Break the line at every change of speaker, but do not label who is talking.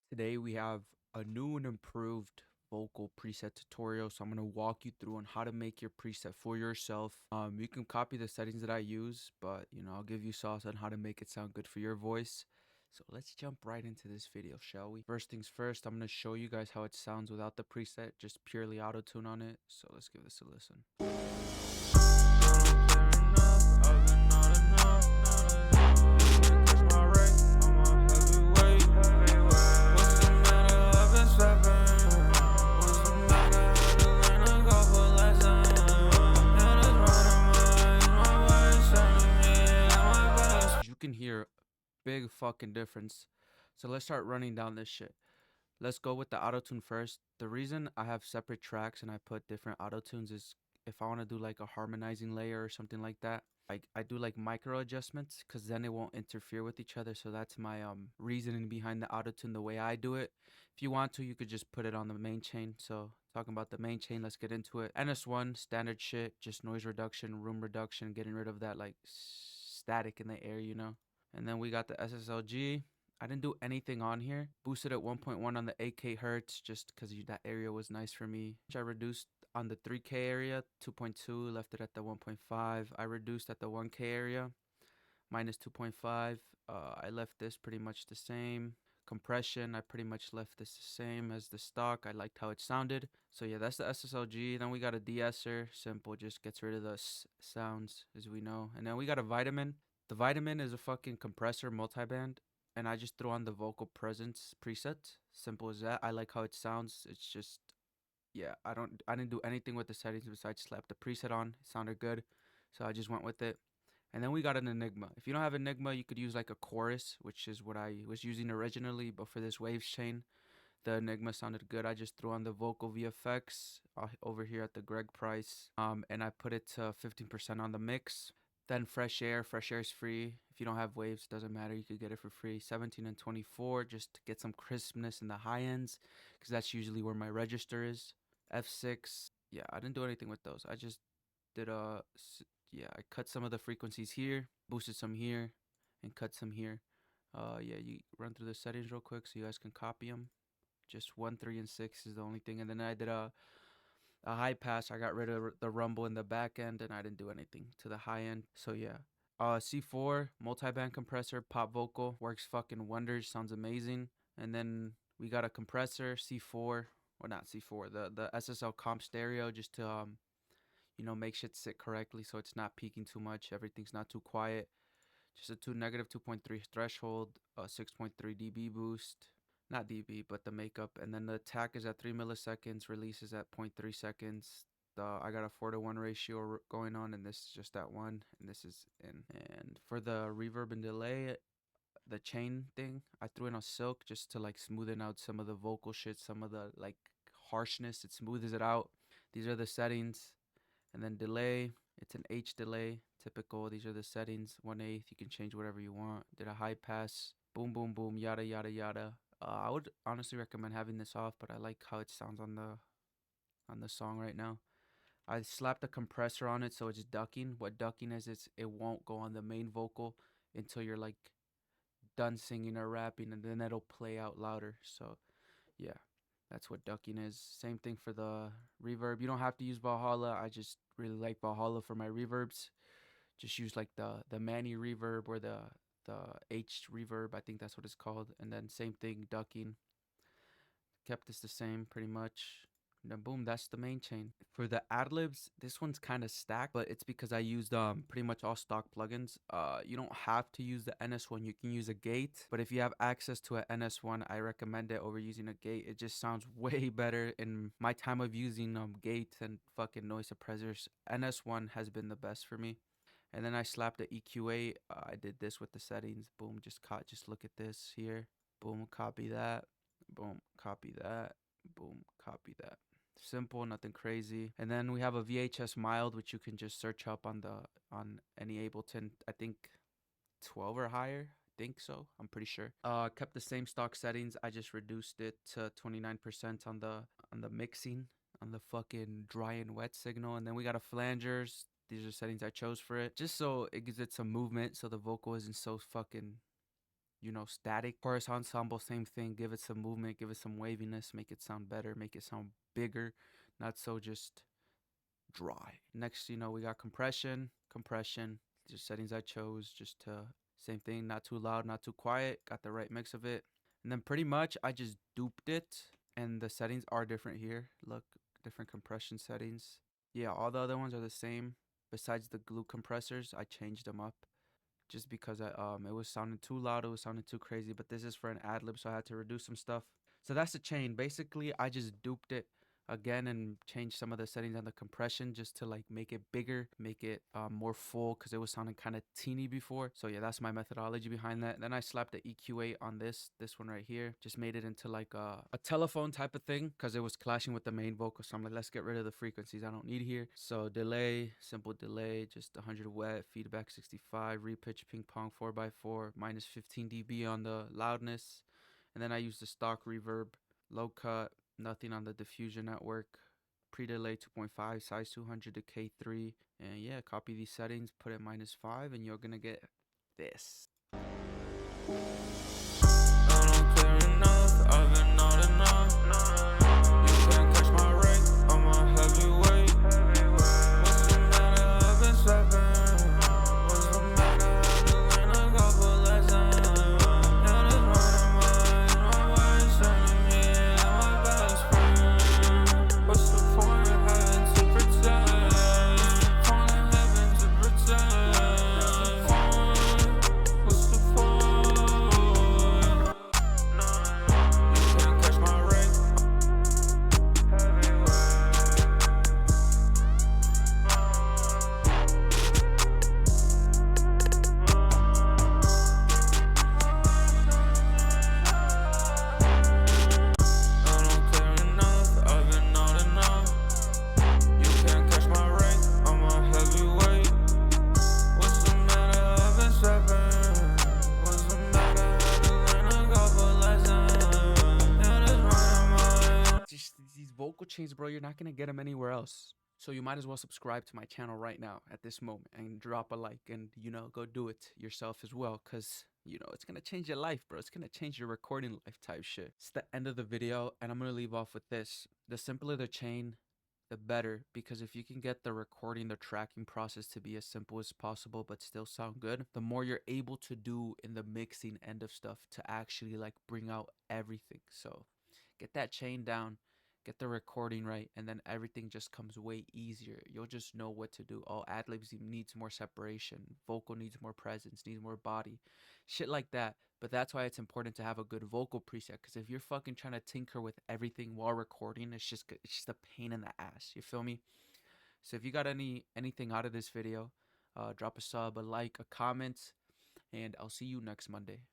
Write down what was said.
Today we have a new and improved vocal preset tutorial. So I'm going to walk you through on how to make your preset for yourself. You can copy the settings that I use, but I'll give you sauce on how to make it sound good for your voice. So let's jump right into this video, shall we? First things first, I'm going to show you guys how it sounds without the preset, just purely auto tune on it. So let's give this a listen. You can hear big fucking difference. So let's start running down this shit. Let's go with the auto tune first. The reason I have separate tracks and I put different auto tunes is if I want to do like a harmonizing layer or something like that. I do like micro adjustments because then it won't interfere with each other. So that's my reasoning behind the auto tune the way I do it. If you want to, you could just put it on the main chain. So talking about the main chain, let's get into it. NS1 standard shit, just noise reduction, room reduction, getting rid of that like static in the air, And then we got the SSLG. I didn't do anything on here. Boosted at 1.1 on the 8K hertz just because that area was nice for me. I reduced on the 3K area, 2.2, left it at the 1.5. I reduced at the 1K area, minus 2.5. I left this pretty much the same. Compression, I pretty much left this the same as the stock. I liked how it sounded. So yeah, that's the SSLG. Then we got a de-esser. Simple, just gets rid of the sounds, as we know. And then we got a vitamin. The vitamin is a fucking compressor multiband, and I just threw on the vocal presence preset. Simple as that. I like how it sounds. It's just, yeah, I didn't do anything with the settings besides slap the preset on. It sounded good, so I just went with it. And then we got an Enigma. If you don't have Enigma, you could use like a chorus, which is what I was using originally, but for this waves chain, the Enigma sounded good. I just threw on the vocal VFX over here at the Greg price, and I put it to 15% on the mix. Then fresh air is free. If you don't have waves, doesn't matter, you could get it for free. 17 and 24, just to get some crispness in the high ends, because that's usually where my register is. F6, yeah, I didn't do anything with those. I just did yeah, I cut some of the frequencies here, boosted some here, and cut some here. Yeah, you run through the settings real quick so you guys can copy them. Just 1, 3, and 6 is the only thing. And then I did a high pass. I got rid of the rumble in the back end, and I didn't do anything to the high end. So yeah. C4 multi-band compressor, pop vocal, works fucking wonders, sounds amazing. And then we got a compressor, C4, or not C4, the SSL comp stereo, just to make shit sit correctly so it's not peaking too much, everything's not too quiet. Just a negative 2.3 threshold, 6.3 dB boost, not dB, but the makeup. And then the attack is at 3 milliseconds, release is at 0.3 seconds. I got a 4:1 ratio going on, and this is just at 1, and this is in. And for the reverb and delay, the chain thing, I threw in a silk just to like smoothen out some of the vocal shit, some of the like harshness. It smooths it out. These are the settings. And then delay, it's an H delay, typical. These are the settings. 1/8, you can change whatever you want. Did a high pass, boom, boom, boom, yada, yada, yada. I would honestly recommend having this off, but I like how it sounds on the song right now. I slapped a compressor on it, so it's ducking. What ducking is, it won't go on the main vocal until you're like done singing or rapping, and then it'll play out louder. So yeah, that's what ducking is. Same thing for the reverb. You don't have to use Valhalla. I just really like Valhalla for my reverbs. Just use like the Manny reverb or the H reverb. I think that's what it's called. And then same thing, ducking. Kept this the same pretty much. And then boom, that's the main chain. For the ad-libs, this one's kind of stacked, but it's because I used pretty much all stock plugins. You don't have to use the NS1. You can use a gate, but if you have access to a NS1, I recommend it over using a gate. It just sounds way better. In my time of using gates and fucking noise suppressors, NS1 has been the best for me. And then I slapped the EQA. I did this with the settings. Boom, just look at this here. Boom, copy that. Boom, copy that. Boom, copy that. Simple, nothing crazy. And then we have a VHS mild, which you can just search up on any Ableton. I think 12 or higher. I think so. I'm pretty sure. Kept the same stock settings. I just reduced it to 29% on the mixing, on the fucking dry and wet signal. And then we got a flangers. These are settings I chose for it, just so it gives it some movement, so the vocal isn't so fucking static. Chorus ensemble, same thing. Give it some movement, give it some waviness, make it sound better, make it sound bigger, not so just dry. Next, we got compression. Compression, just settings I chose just to same thing, not too loud, not too quiet. Got the right mix of it. And then pretty much I just duped it, and the settings are different here. Look, different compression settings. Yeah, all the other ones are the same. Besides the glue compressors, I changed them up just because it was sounding too loud, it was sounding too crazy. But this is for an ad lib, so I had to reduce some stuff. So that's the chain. Basically, I just duped it again and changed some of the settings on the compression just to like make it bigger, make it more full, because it was sounding kind of teeny before. So yeah, that's my methodology behind that. Then I slapped the EQ8 on this one right here, just made it into like a telephone type of thing because it was clashing with the main vocal. So I'm like, let's get rid of the frequencies I don't need here. So delay, simple delay, just 100 wet, feedback 65, repitch ping pong 4x4, minus 15 dB on the loudness. And then I use the stock reverb, low cut, nothing on the diffusion network, pre-delay 2.5, size 200 to K3. And yeah, copy these settings, put it -5, and you're gonna get this. I don't care enough, I've been not enough. You can't catch my rank, I'm a heavyweight. What's the matter, I've been stepping. What's the matter, I've been learning a couple lessons. And it's running my way, sending me like my best friend. What's the point of having to pretend? What's the point of having to pretend? What's the point? You can't catch my rank. I don't care enough, I've been not enough. You can't catch my rank, I'm a heavyweight. What's the matter, I've been stepping. What's the matter, I've been learning a couple lessons. And it's running my just these vocal chains, bro, you're not gonna get them anywhere else. So you might as well subscribe to my channel right now at this moment and drop a like, and go do it yourself as well, because it's gonna change your life, bro. It's gonna change your recording life type shit. It's the end of the video, and I'm gonna leave off with this. The simpler the chain, the better, because if you can get the recording, the tracking process to be as simple as possible but still sound good, the more you're able to do in the mixing end of stuff to actually like bring out everything. So get that chain down, get the recording right, and then everything just comes way easier. You'll just know what to do. Oh, ad-libs needs more separation, vocal needs more presence, needs more body, shit like that. But that's why it's important to have a good vocal preset, because if you're fucking trying to tinker with everything while recording, it's just a pain in the ass. You feel me? So if you got anything out of this video, drop a sub, a like, a comment, and I'll see you next Monday.